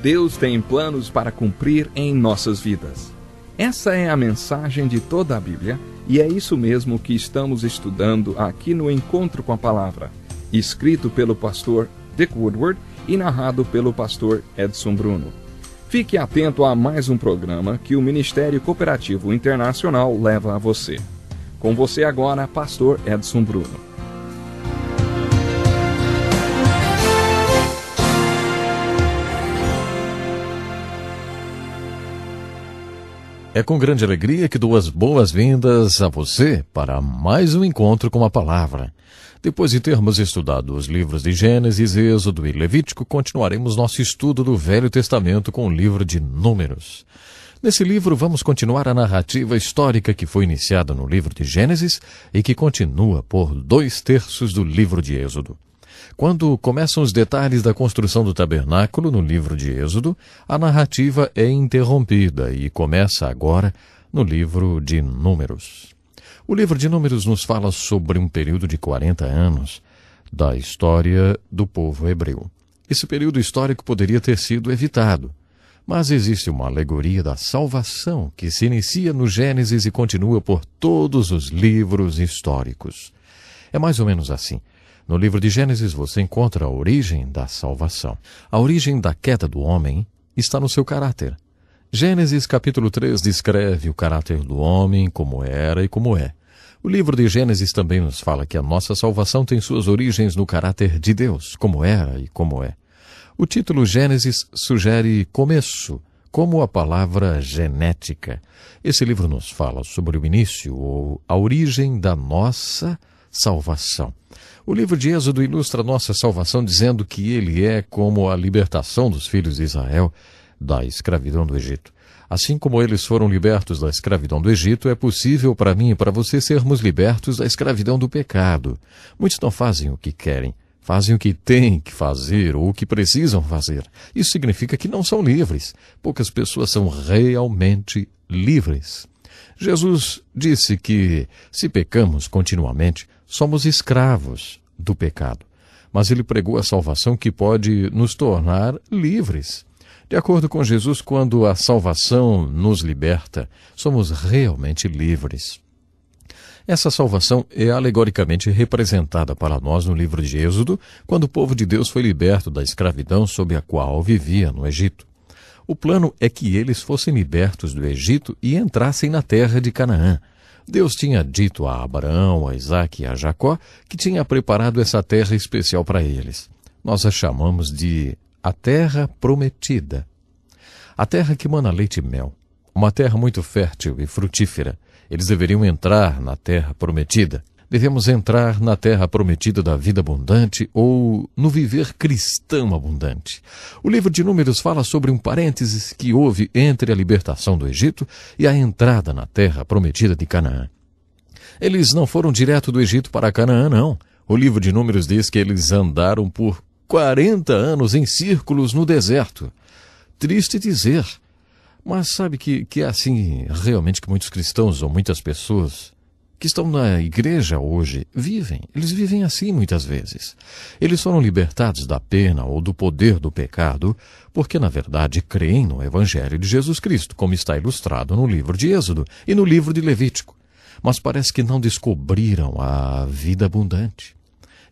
Deus tem planos para cumprir em nossas vidas. Essa é a mensagem de toda a Bíblia e é isso mesmo que estamos estudando aqui no Encontro com a Palavra, escrito pelo pastor Dick Woodward e narrado pelo pastor Edson Bruno. Fique atento a mais um programa que o Ministério Cooperativo Internacional leva a você. Com você agora, pastor Edson Bruno. É com grande alegria que dou as boas-vindas a você para mais um encontro com a Palavra. Depois de termos estudado os livros de Gênesis, Êxodo e Levítico, continuaremos nosso estudo do Velho Testamento com o livro de Números. Nesse livro, vamos continuar a narrativa histórica que foi iniciada no livro de Gênesis e que continua por 2/3 do livro de Êxodo. Quando começam os detalhes da construção do tabernáculo no livro de Êxodo, a narrativa é interrompida e começa agora no livro de Números. O livro de Números nos fala sobre um período de 40 anos da história do povo hebreu. Esse período histórico poderia ter sido evitado, mas existe uma alegoria da salvação que se inicia no Gênesis e continua por todos os livros históricos. É mais ou menos assim. No livro de Gênesis você encontra a origem da salvação. A origem da queda do homem está no seu caráter. Gênesis capítulo 3 descreve o caráter do homem, como era e como é. O livro de Gênesis também nos fala que a nossa salvação tem suas origens no caráter de Deus, como era e como é. O título Gênesis sugere começo, como a palavra genética. Esse livro nos fala sobre o início ou a origem da nossa salvação. O livro de Êxodo ilustra a nossa salvação dizendo que ele é como a libertação dos filhos de Israel da escravidão do Egito. Assim como eles foram libertos da escravidão do Egito, é possível para mim e para você sermos libertos da escravidão do pecado. Muitos não fazem o que querem, fazem o que têm que fazer ou o que precisam fazer. Isso significa que não são livres. Poucas pessoas são realmente livres. Jesus disse que, se pecamos continuamente, somos escravos do pecado. Mas ele pregou a salvação que pode nos tornar livres. De acordo com Jesus, quando a salvação nos liberta, somos realmente livres. Essa salvação é alegoricamente representada para nós no livro de Êxodo, quando o povo de Deus foi liberto da escravidão sob a qual vivia no Egito. O plano é que eles fossem libertos do Egito e entrassem na terra de Canaã. Deus tinha dito a Abraão, a Isaque e a Jacó que tinha preparado essa terra especial para eles. Nós a chamamos de a Terra Prometida. A terra que mana leite e mel. Uma terra muito fértil e frutífera. Eles deveriam entrar na Terra Prometida. Devemos entrar na terra prometida da vida abundante ou no viver cristão abundante. O livro de Números fala sobre um parênteses que houve entre a libertação do Egito e a entrada na terra prometida de Canaã. Eles não foram direto do Egito para Canaã, não. O livro de Números diz que eles andaram por 40 anos em círculos no deserto. Triste dizer, mas sabe que é assim realmente que muitos cristãos ou muitas pessoas que estão na igreja hoje vivem. Eles vivem assim muitas vezes. Eles foram libertados da pena ou do poder do pecado porque, na verdade, creem no Evangelho de Jesus Cristo, como está ilustrado no livro de Êxodo e no livro de Levítico. Mas parece que não descobriram a vida abundante.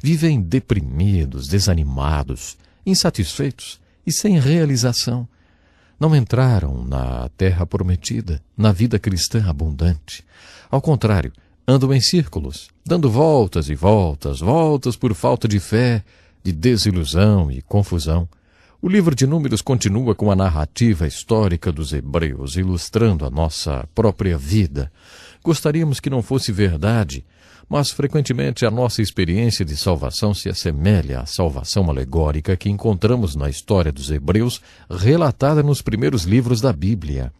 Vivem deprimidos, desanimados, insatisfeitos e sem realização. Não entraram na terra prometida, na vida cristã abundante. Ao contrário, andam em círculos, dando voltas e voltas, voltas por falta de fé, de desilusão e confusão. O livro de Números continua com a narrativa histórica dos hebreus, ilustrando a nossa própria vida. Gostaríamos que não fosse verdade, mas frequentemente a nossa experiência de salvação se assemelha à salvação alegórica que encontramos na história dos hebreus, relatada nos primeiros livros da Bíblia.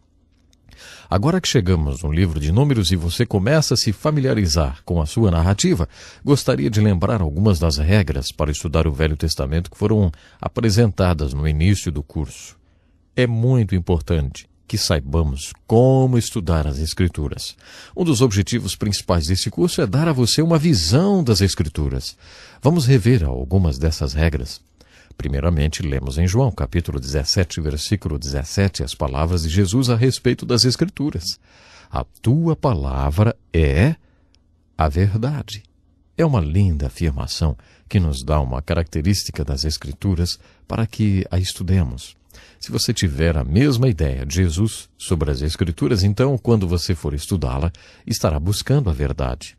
Agora que chegamos no livro de Números e você começa a se familiarizar com a sua narrativa, gostaria de lembrar algumas das regras para estudar o Velho Testamento que foram apresentadas no início do curso. É muito importante que saibamos como estudar as Escrituras. Um dos objetivos principais desse curso é dar a você uma visão das Escrituras. Vamos rever algumas dessas regras. Primeiramente, lemos em João, capítulo 17, versículo 17, as palavras de Jesus a respeito das Escrituras. A tua palavra é a verdade. É uma linda afirmação que nos dá uma característica das Escrituras para que a estudemos. Se você tiver a mesma ideia de Jesus sobre as Escrituras, então, quando você for estudá-la, estará buscando a verdade.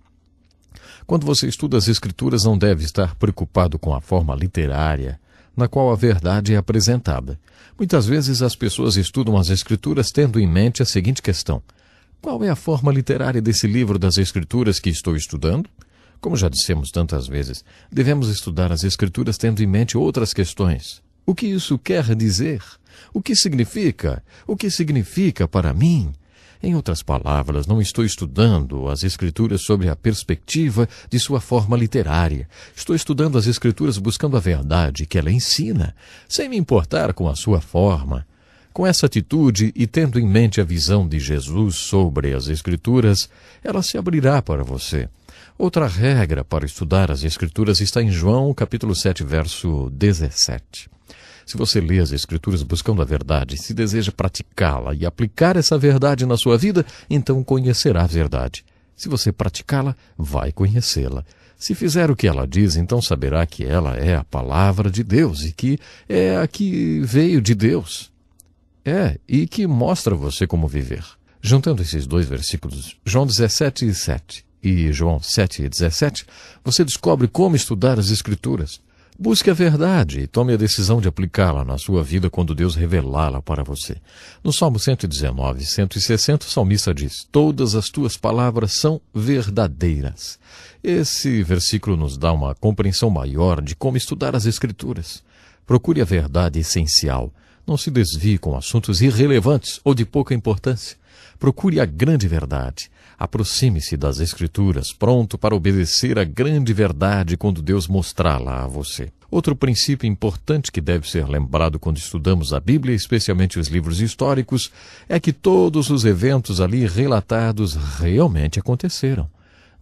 Quando você estuda as Escrituras, não deve estar preocupado com a forma literária na qual a verdade é apresentada. Muitas vezes as pessoas estudam as Escrituras tendo em mente a seguinte questão: qual é a forma literária desse livro das Escrituras que estou estudando? Como já dissemos tantas vezes, devemos estudar as Escrituras tendo em mente outras questões. O que isso quer dizer? O que significa? O que significa para mim? Em outras palavras, não estou estudando as Escrituras sobre a perspectiva de sua forma literária. Estou estudando as Escrituras buscando a verdade que ela ensina, sem me importar com a sua forma. Com essa atitude e tendo em mente a visão de Jesus sobre as Escrituras, ela se abrirá para você. Outra regra para estudar as Escrituras está em João, capítulo 7, verso 17. Se você lê as Escrituras buscando a verdade, se deseja praticá-la e aplicar essa verdade na sua vida, então conhecerá a verdade. Se você praticá-la, vai conhecê-la. Se fizer o que ela diz, então saberá que ela é a palavra de Deus e que é a que veio de Deus. E que mostra a você como viver. Juntando esses dois versículos, João 17, 7 e João 7, 17, você descobre como estudar as Escrituras. Busque a verdade e tome a decisão de aplicá-la na sua vida quando Deus revelá-la para você. No Salmo 119, 160, o salmista diz: todas as tuas palavras são verdadeiras. Esse versículo nos dá uma compreensão maior de como estudar as Escrituras. Procure a verdade essencial. Não se desvie com assuntos irrelevantes ou de pouca importância. Procure a grande verdade. Aproxime-se das Escrituras, pronto para obedecer a grande verdade quando Deus mostrá-la a você. Outro princípio importante que deve ser lembrado quando estudamos a Bíblia, especialmente os livros históricos, é que todos os eventos ali relatados realmente aconteceram.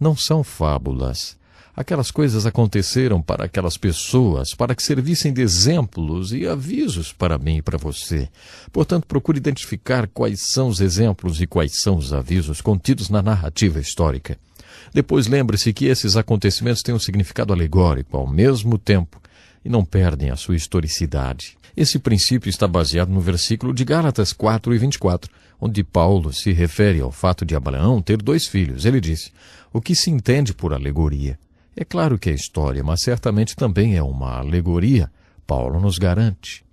Não são fábulas. Aquelas coisas aconteceram para aquelas pessoas, para que servissem de exemplos e avisos para mim e para você. Portanto, procure identificar quais são os exemplos e quais são os avisos contidos na narrativa histórica. Depois lembre-se que esses acontecimentos têm um significado alegórico ao mesmo tempo e não perdem a sua historicidade. Esse princípio está baseado no versículo de Gálatas 4 e 24, onde Paulo se refere ao fato de Abraão ter 2 filhos. Ele disse: o que se entende por alegoria? É claro que é história, mas certamente também é uma alegoria. Paulo nos garante.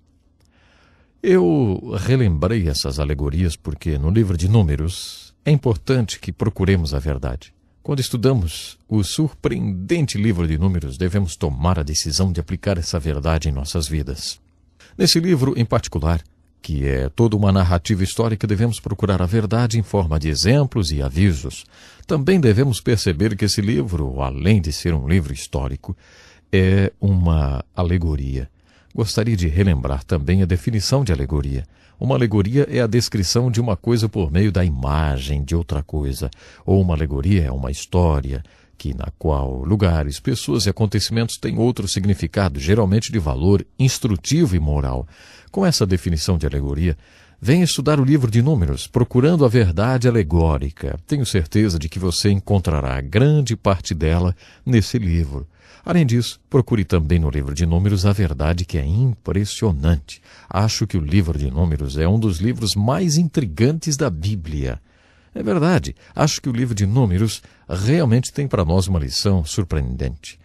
Eu relembrei essas alegorias porque no livro de Números é importante que procuremos a verdade. Quando estudamos o surpreendente livro de Números, devemos tomar a decisão de aplicar essa verdade em nossas vidas. Nesse livro em particular, que é toda uma narrativa histórica, devemos procurar a verdade em forma de exemplos e avisos. Também devemos perceber que esse livro, além de ser um livro histórico, é uma alegoria. Gostaria de relembrar também a definição de alegoria. Uma alegoria é a descrição de uma coisa por meio da imagem de outra coisa. Ou uma alegoria é uma história na qual lugares, pessoas e acontecimentos têm outro significado, geralmente de valor instrutivo e moral. Com essa definição de alegoria, venha estudar o livro de Números, procurando a verdade alegórica. Tenho certeza de que você encontrará grande parte dela nesse livro. Além disso, procure também no livro de Números a verdade que é impressionante. Acho que o livro de Números é um dos livros mais intrigantes da Bíblia. É verdade, acho que o livro de Números realmente tem para nós uma lição surpreendente.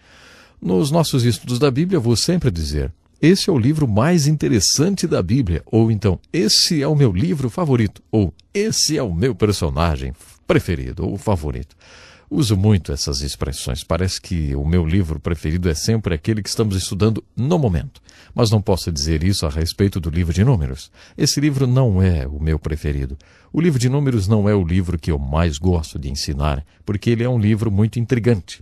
Nos nossos estudos da Bíblia, vou sempre dizer: esse é o livro mais interessante da Bíblia, ou então, esse é o meu livro favorito, ou esse é o meu personagem preferido ou favorito. Uso muito essas expressões. Parece que o meu livro preferido é sempre aquele que estamos estudando no momento. Mas não posso dizer isso a respeito do livro de Números. Esse livro não é o meu preferido. O livro de Números não é o livro que eu mais gosto de ensinar, porque ele é um livro muito intrigante.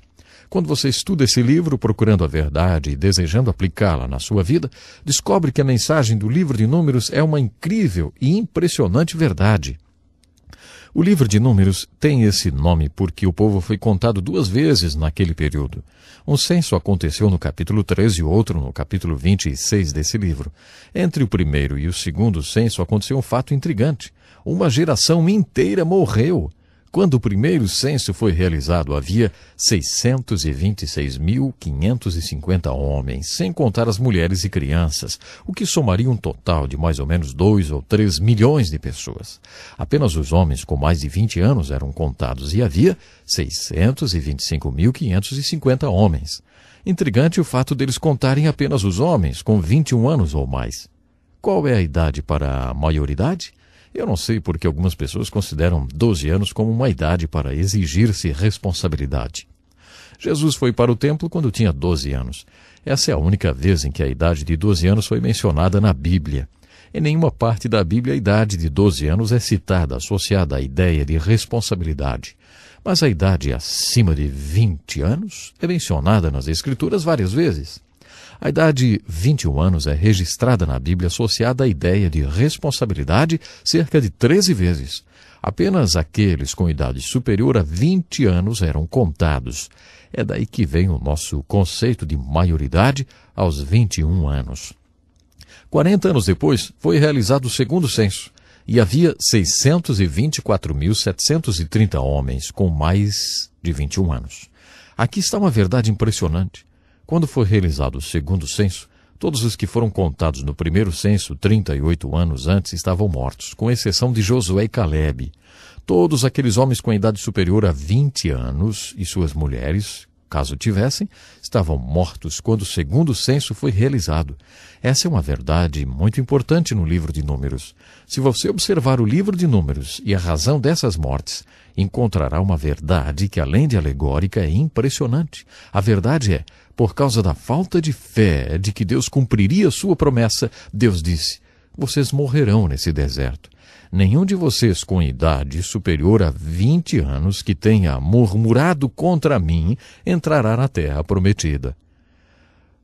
Quando você estuda esse livro procurando a verdade e desejando aplicá-la na sua vida, descobre que a mensagem do livro de Números é uma incrível e impressionante verdade. O livro de Números tem esse nome porque o povo foi contado 2 vezes naquele período. Um censo aconteceu no capítulo 13 e outro no capítulo 26 desse livro. Entre o primeiro e o segundo censo aconteceu um fato intrigante. Uma geração inteira morreu. Quando o primeiro censo foi realizado, havia 626.550 homens, sem contar as mulheres e crianças, o que somaria um total de mais ou menos 2 ou 3 milhões de pessoas. Apenas os homens com mais de 20 anos eram contados e havia 625.550 homens. Intrigante o fato deles contarem apenas os homens com 21 anos ou mais. Qual é a idade para a maioridade? Eu não sei porque algumas pessoas consideram 12 anos como uma idade para exigir-se responsabilidade. Jesus foi para o templo quando tinha 12 anos. Essa é a única vez em que a idade de 12 anos foi mencionada na Bíblia. Em nenhuma parte da Bíblia a idade de 12 anos é citada, associada à ideia de responsabilidade. Mas a idade acima de 20 anos é mencionada nas Escrituras várias vezes. A idade 21 anos é registrada na Bíblia associada à ideia de responsabilidade cerca de 13 vezes. Apenas aqueles com idade superior a 20 anos eram contados. É daí que vem o nosso conceito de maioridade aos 21 anos. 40 anos depois, foi realizado o segundo censo, e havia 624.730 homens com mais de 21 anos. Aqui está uma verdade impressionante. Quando foi realizado o segundo censo, todos os que foram contados no primeiro censo, 38 anos antes, estavam mortos, com exceção de Josué e Calebe. Todos aqueles homens com idade superior a 20 anos e suas mulheres, caso tivessem, estavam mortos quando o segundo censo foi realizado. Essa é uma verdade muito importante no livro de Números. Se você observar o livro de Números e a razão dessas mortes, encontrará uma verdade que, além de alegórica, é impressionante. A verdade é, por causa da falta de fé de que Deus cumpriria sua promessa, Deus disse: vocês morrerão nesse deserto. Nenhum de vocês com idade superior a 20 anos que tenha murmurado contra mim entrará na terra prometida.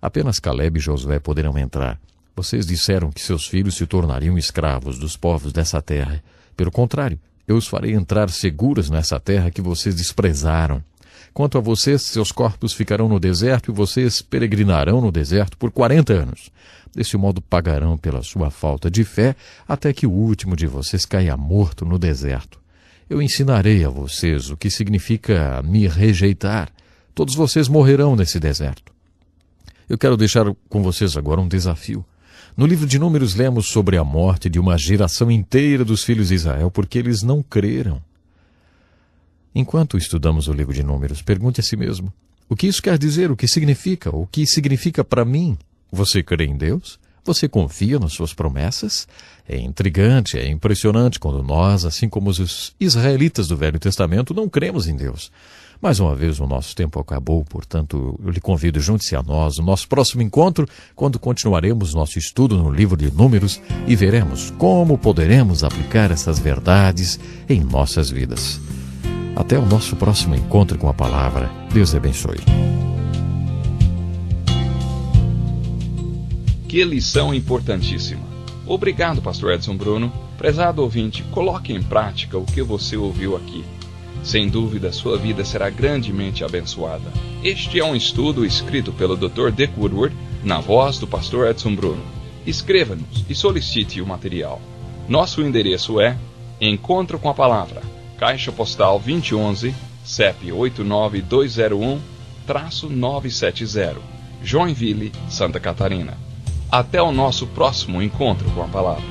Apenas Calebe e Josué poderão entrar. Vocês disseram que seus filhos se tornariam escravos dos povos dessa terra. Pelo contrário, eu os farei entrar seguros nessa terra que vocês desprezaram. Quanto a vocês, seus corpos ficarão no deserto e vocês peregrinarão no deserto por 40 anos. Desse modo pagarão pela sua falta de fé até que o último de vocês caia morto no deserto. Eu ensinarei a vocês o que significa me rejeitar. Todos vocês morrerão nesse deserto. Eu quero deixar com vocês agora um desafio. No livro de Números lemos sobre a morte de uma geração inteira dos filhos de Israel porque eles não creram. Enquanto estudamos o livro de Números, pergunte a si mesmo: o que isso quer dizer? O que significa? O que significa para mim? Você crê em Deus? Você confia nas suas promessas? É intrigante, é impressionante quando nós, assim como os israelitas do Velho Testamento, não cremos em Deus. Mais uma vez o nosso tempo acabou, portanto eu lhe convido, junte-se a nós no nosso próximo encontro, quando continuaremos nosso estudo no livro de Números e veremos como poderemos aplicar essas verdades em nossas vidas. Até o nosso próximo encontro com a palavra. Deus abençoe. Que lição importantíssima. Obrigado, pastor Edson Bruno. Prezado ouvinte, coloque em prática o que você ouviu aqui. Sem dúvida, sua vida será grandemente abençoada. Este é um estudo escrito pelo Dr. Dick Woodward, na voz do pastor Edson Bruno. Escreva-nos e solicite o material. Nosso endereço é Encontro com a Palavra, Caixa Postal 2011, CEP 89201-970, Joinville, Santa Catarina. Até o nosso próximo encontro com a palavra.